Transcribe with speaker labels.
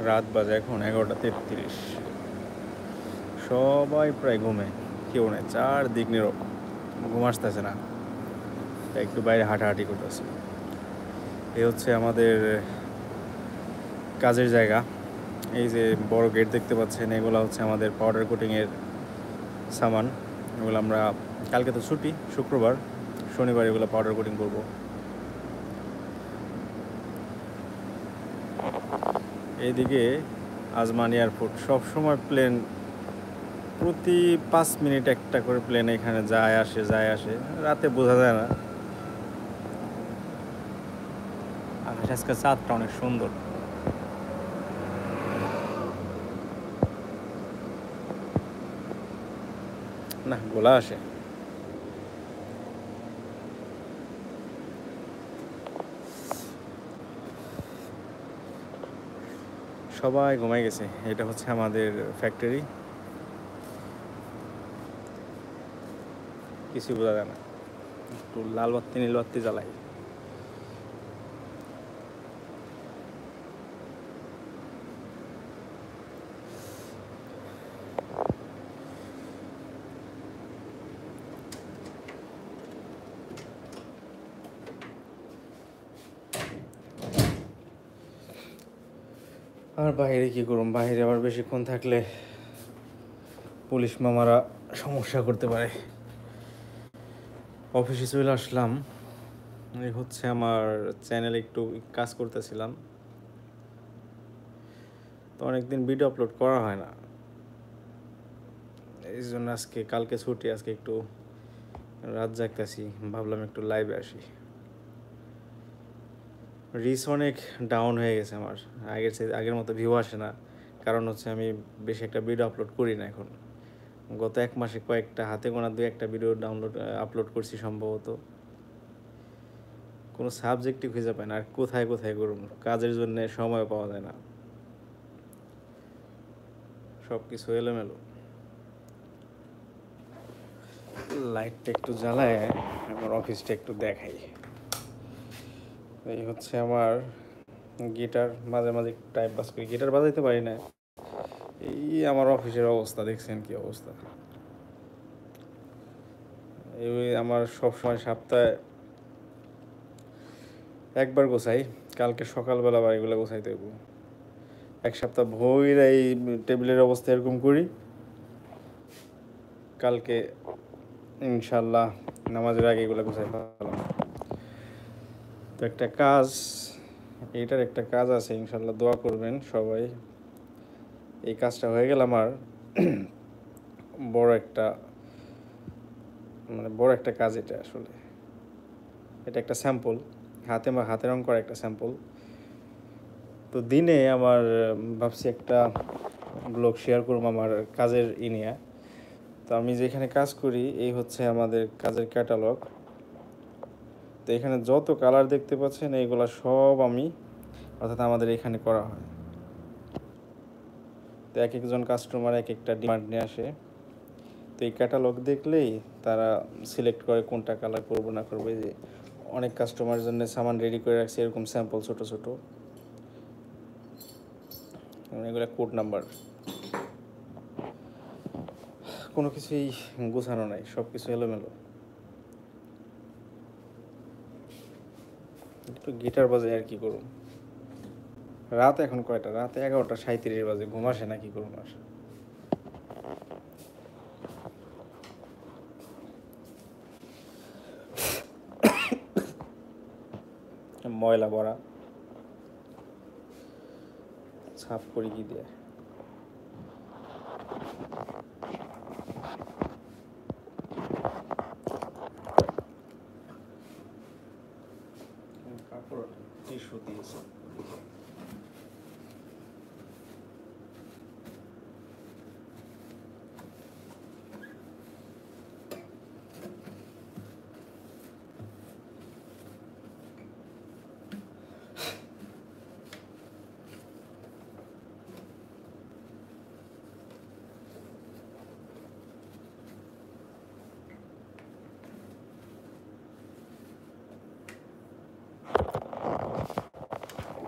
Speaker 1: রাত বাজে এখন 11:33। সবাই প্রায় ঘুমে, কেউ নেই, চারদিক নীরব, ঘুম আসতেছে না, তাই একটু বাইরে হাঁটাহাঁটি করতেছে। এই হচ্ছে আমাদের কাজের জায়গা। এই যে বড় গেট দেখতে পাচ্ছেন, এগুলো হচ্ছে আমাদের পাউডার কোটিংয়ের সামান। এগুলো আমরা কালকে তো ছুটি, শুক্রবার, শনিবার এগুলো পাউডার কোটিং করব। এইদিকে আজমান এয়ারপোর্ট, সবসময় প্লেন, প্রতি 5 মিনিট একটা করে প্লেন এখানে যায় আসে যায় আসে, রাতে বোঝা যায় না। আকাশ আজকে চাঁদটা অনেক সুন্দর। না, গোলা আসে। সবাই ঘুমাই গেছে। এটা হচ্ছে আমাদের ফ্যাক্টরি, কিছু বোঝা যায় না। একটু লাল বাত্তি নীল বাত্তি জ্বালাই। আর বাইরে কি করুম, বাইরে আবার বেশিক্ষণ থাকলে পুলিশ মামারা সমস্যা করতে পারে। অফিসে চলে আসলাম। এই হচ্ছে আমার চ্যানেলে একটু কাজ করতেছিলাম, তো অনেকদিন ভিডিও আপলোড করা হয় না, এই জন্য আজকে, কালকে ছুটি, আজকে একটু রাত জাগতেছি, ভাবলাম একটু লাইভে আসি। রিচ অনেক ডাউন হয়ে গেছে আমার, আগের মতো ভিউ আসে না। কারণ হচ্ছে আমি বেশি একটা ভিডিও আপলোড করি না এখন। গত 1 মাসে কয়েকটা, হাতে গোনা 2-1টা ভিডিও আপলোড করছি সম্ভবত। কোনো সাবজেক্টই খুঁজে পাই না, আর কোথায় কোথায় করুন, কাজের জন্য সময় পাওয়া যায় না, সব কিছু এলোমেলো। লাইটটা একটু জ্বালায় আমার অফিসটা একটু দেখাই। এই হচ্ছে আমার গিটার, মাঝে মাঝে টাইম পাস করি, গিটার বাজাইতে পারি না। এই আমার অফিসের অবস্থা দেখছেন কি অবস্থা। এই আমার সবসময় সপ্তাহে একবার গোছাই, কালকে সকালবেলা বাড়িগুলো গোছাইতে হইব। 1 সপ্তাহ ভইরা এই টেবিলের অবস্থা এরকম করি, কালকে ইনশাল্লাহ নামাজের আগে এগুলো গোছাই ফেলাম। তো একটা কাজ, এইটার একটা কাজ আছে, ইনশাল্লাহ দোয়া করবেন সবাই। এই কাজটা হয়ে গেল আমার বড় একটা, মানে বড় একটা কাজ। এটা আসলে, এটা একটা স্যাম্পল, হাতে রং করা একটা স্যাম্পল। তো দিনে আমার ভাবছি একটা ব্লগ শেয়ার করবো আমার কাজের নিয়ে। তো আমি যেখানে কাজ করি, এই হচ্ছে আমাদের কাজের ক্যাটালগ। তো এখানে যত কালার দেখতে পাচ্ছেন এইগুলা সব আমি, অর্থাৎ আমাদের এখানে করা হয়। তো এক একজন কাস্টমার এক একটা ডিমান্ড নিয়ে আসে, তো এই ক্যাটালগ দেখলেই তারা সিলেক্ট করে কোনটা কালার করবো না করবো। এই যে অনেক কাস্টমারের জন্য সামান রেডি করে রাখছি, এরকম স্যাম্পল ছোট ছোট, এগুলো কোড নাম্বার। কোনো কিছুই গোছানো নাই, সব কিছু এলোমেলো। একটু গিটার বাজে আর কি করুন। রাত এখন কয়টা, রাত 11:37 বাজে, ঘুম আসে না, কি করুন আর। ময়লা ভরা, সাফ করি কি দিয়ে। কাপড় টিস্যু দিয়েছে।